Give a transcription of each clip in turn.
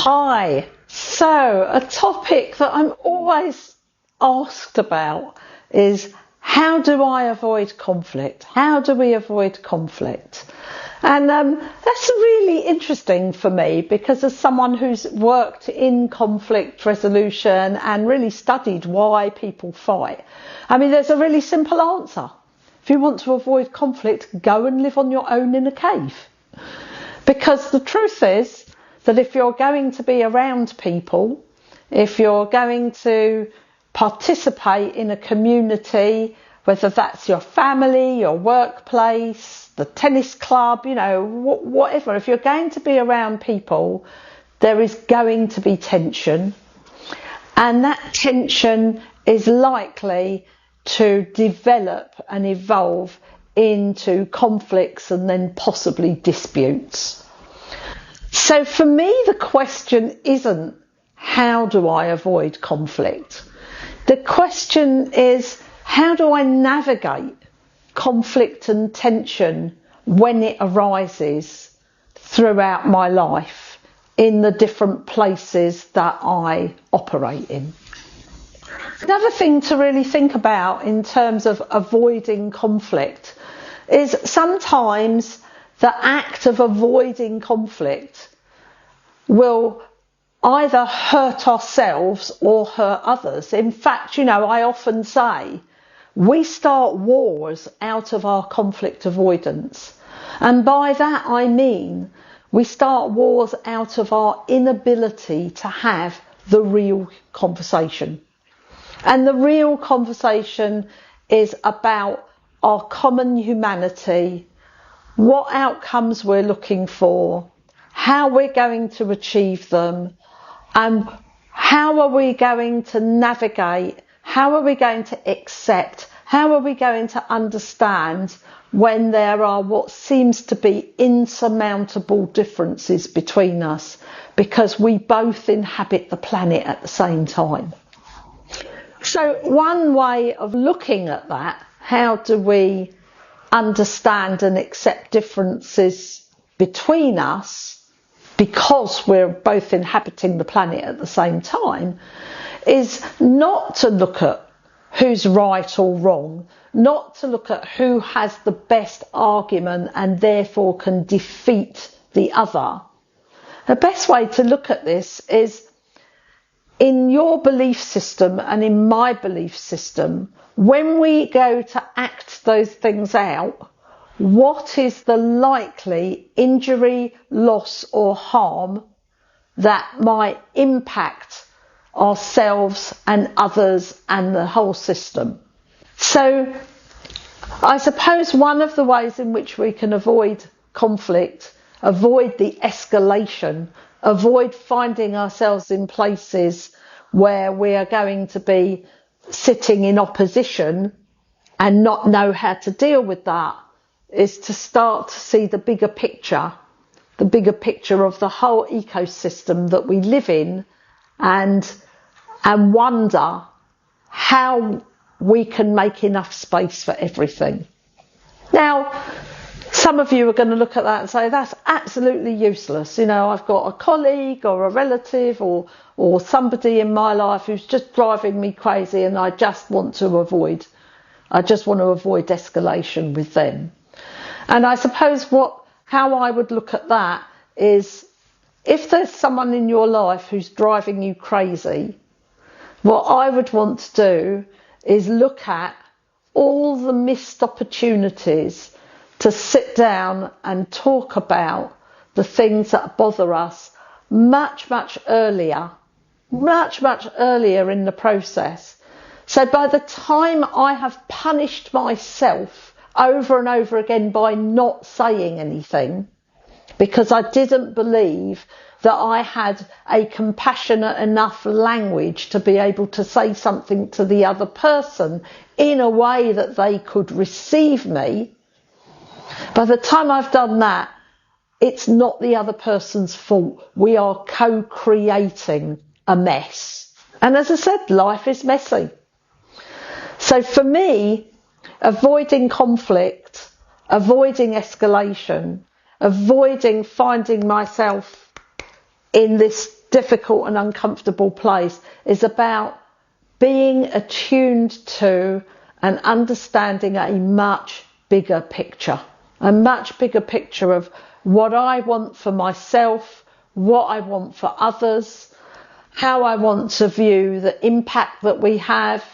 Hi. So, a topic that I'm always asked about is how do I avoid conflict? How do we avoid conflict? And that's really interesting for me because as someone who's worked in conflict resolution and really studied why people fight, I mean, there's a really simple answer. If you want to avoid conflict, go and live on your own in a cave. Because the truth is that if you're going to be around people, if you're going to participate in a community, whether that's your family, your workplace, the tennis club, whatever, if you're going to be around people, there is going to be tension. And that tension is likely to develop and evolve into conflicts and then possibly disputes. So for me, the question isn't how do I avoid conflict? The question is how do I navigate conflict and tension when it arises throughout my life in the different places that I operate in. Another thing to really think about in terms of avoiding conflict is sometimes the act of avoiding conflict will either hurt ourselves or hurt others. In fact, I often say we start wars out of our conflict avoidance. And by that I mean we start wars out of our inability to have the real conversation. And the real conversation is about our common humanity, what outcomes we're looking for, how we're going to achieve them, and how are we going to navigate, how are we going to accept, how are we going to understand when there are what seems to be insurmountable differences between us because we both inhabit the planet at the same time. So one way of looking at that, how do we understand and accept differences between us because we're both inhabiting the planet at the same time, is not to look at who's right or wrong, not to look at who has the best argument and therefore can defeat the other. The best way to look at this is in your belief system and in my belief system, when we go to act those things out, what is the likely injury, loss or harm that might impact ourselves and others and the whole system? So I suppose one of the ways in which we can avoid conflict, avoid the escalation, avoid finding ourselves in places where we are going to be sitting in opposition and not know how to deal with that, is to start to see the bigger picture of the whole ecosystem that we live in and wonder how we can make enough space for everything. Now, some of you are going to look at that and say, that's absolutely useless. I've got a colleague or a relative or somebody in my life who's just driving me crazy and I just want to avoid escalation with them. And I suppose how I would look at that is if there's someone in your life who's driving you crazy, what I would want to do is look at all the missed opportunities to sit down and talk about the things that bother us much, much earlier in the process. So by the time I have punished myself over and over again by not saying anything, because I didn't believe that I had a compassionate enough language to be able to say something to the other person in a way that they could receive me, by the time I've done that, it's not the other person's fault. We are co-creating a mess. And as I said, life is messy. So for me, avoiding conflict, avoiding escalation, avoiding finding myself in this difficult and uncomfortable place is about being attuned to and understanding a much bigger picture of what I want for myself, what I want for others, how I want to view the impact that we have,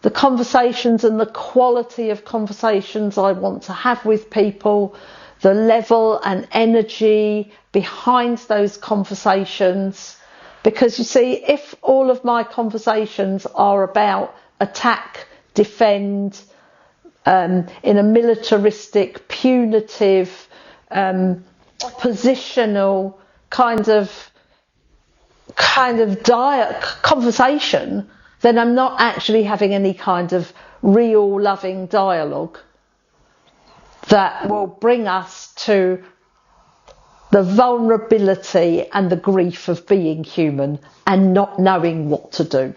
the conversations and the quality of conversations I want to have with people, the level and energy behind those conversations. Because you see, if all of my conversations are about attack, defend, in a militaristic, punitive, oppositional kind of conversation, then I'm not actually having any kind of real loving dialogue that will bring us to the vulnerability and the grief of being human and not knowing what to do.